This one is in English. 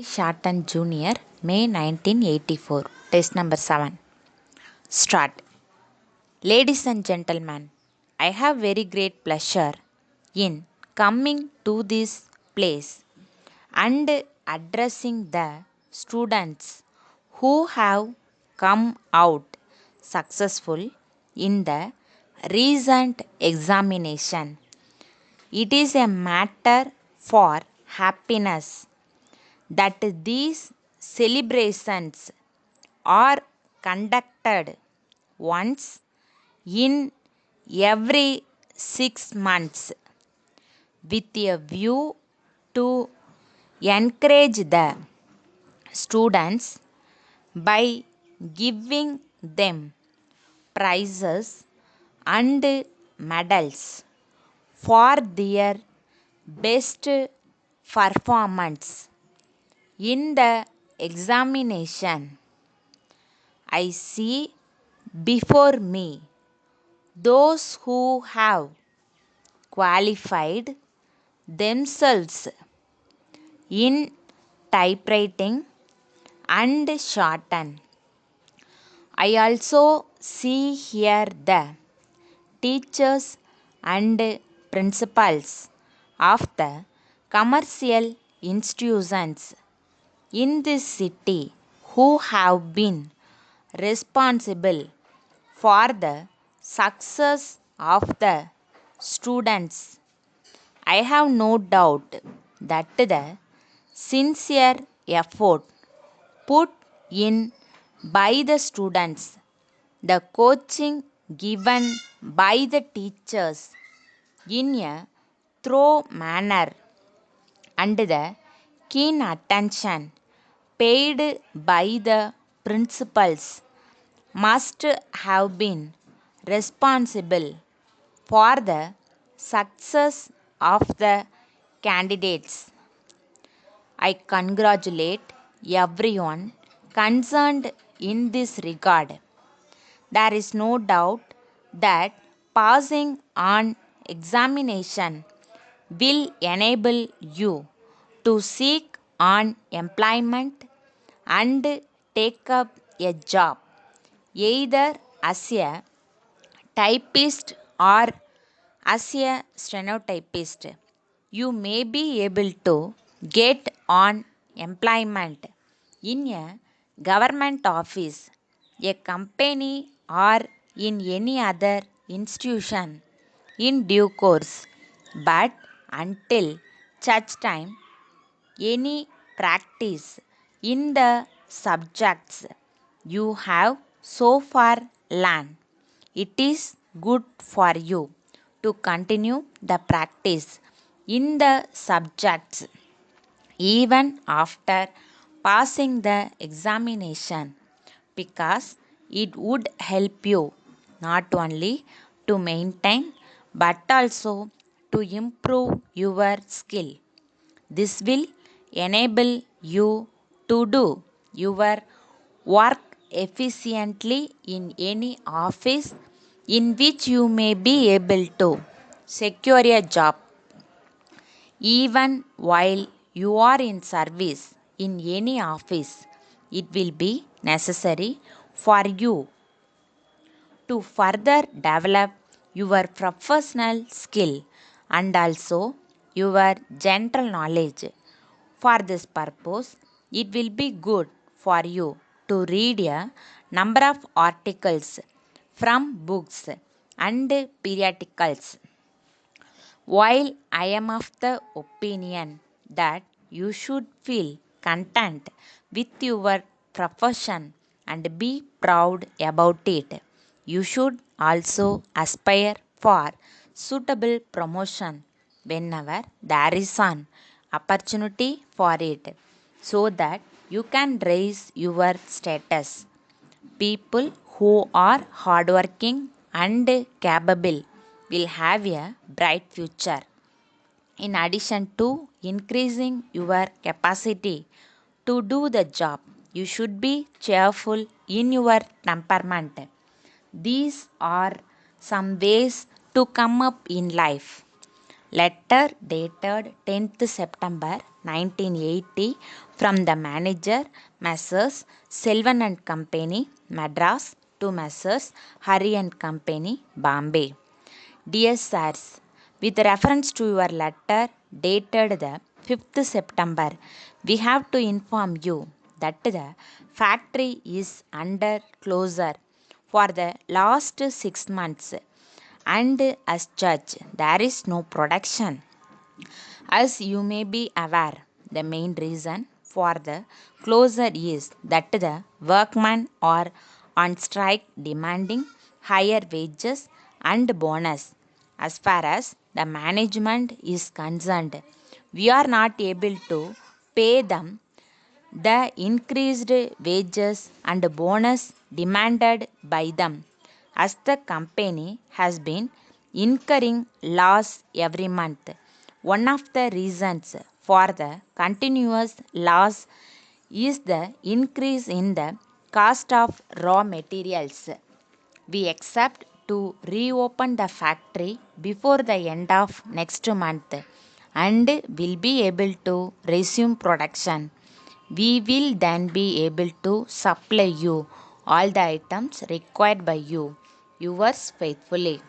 Sharton Jr., May 1984. Test number 7. Start. Ladies and gentlemen, I have very great pleasure in coming to this place and addressing the students who have come out successful in the recent examination. It is a matter for happiness that these celebrations are conducted once in every 6 months with a view to encourage the students by giving them prizes and medals for their best performance in the examination. I see before me those who have qualified themselves in typewriting and shorten. I also see here the teachers and principals of the commercial institutions in this city who have been responsible for the success of the students. I have no doubt that the sincere effort put in by the students, the coaching given by the teachers in a thorough manner, and the keen attention paid by the principals must have been responsible for the success of the candidates. I congratulate everyone concerned in this regard. There is no doubt that passing on examination will enable you to seek on employment and take up a job either as a typist or as a stenotypist. You may be able to get on employment in a government office, a company, or in any other institution in due course. But until such time, any practice in the subjects you have so far learned, it is good for you to continue the practice in the subjects even after passing the examination, because it would help you not only to maintain but also to improve your skill. This will enable you to do your work efficiently in any office in which you may be able to secure a job. Even while you are in service in any office, it will be necessary for you to further develop your professional skill and also your general knowledge. For this purpose, it will be good for you to read a number of articles from books and periodicals. While I am of the opinion that you should feel content with your profession and be proud about it, you should also aspire for suitable promotion whenever there is an opportunity for it, so that you can raise your status. People who are hardworking and capable will have a bright future. In addition to increasing your capacity to do the job, you should be cheerful in your temperament. These are some ways to come up in life. Letter dated 10th September 1980 from the manager Messrs. Selvan and Company, Madras to Messrs. Hari and Company, Bombay. Dear Sirs, with reference to your letter dated the 5th September, we have to inform you that the factory is under closure for the last 6 months, and as such there is no production. As you may be aware, the main reason for the closure is that the workmen are on strike demanding higher wages and bonus. As far as the management is concerned, we are not able to pay them the increased wages and bonus demanded by them, as the company has been incurring loss every month. One of the reasons for the continuous loss is the increase in the cost of raw materials. We expect to reopen the factory before the end of next month and will be able to resume production. We will then be able to supply you all the items required by you. Yours faithfully.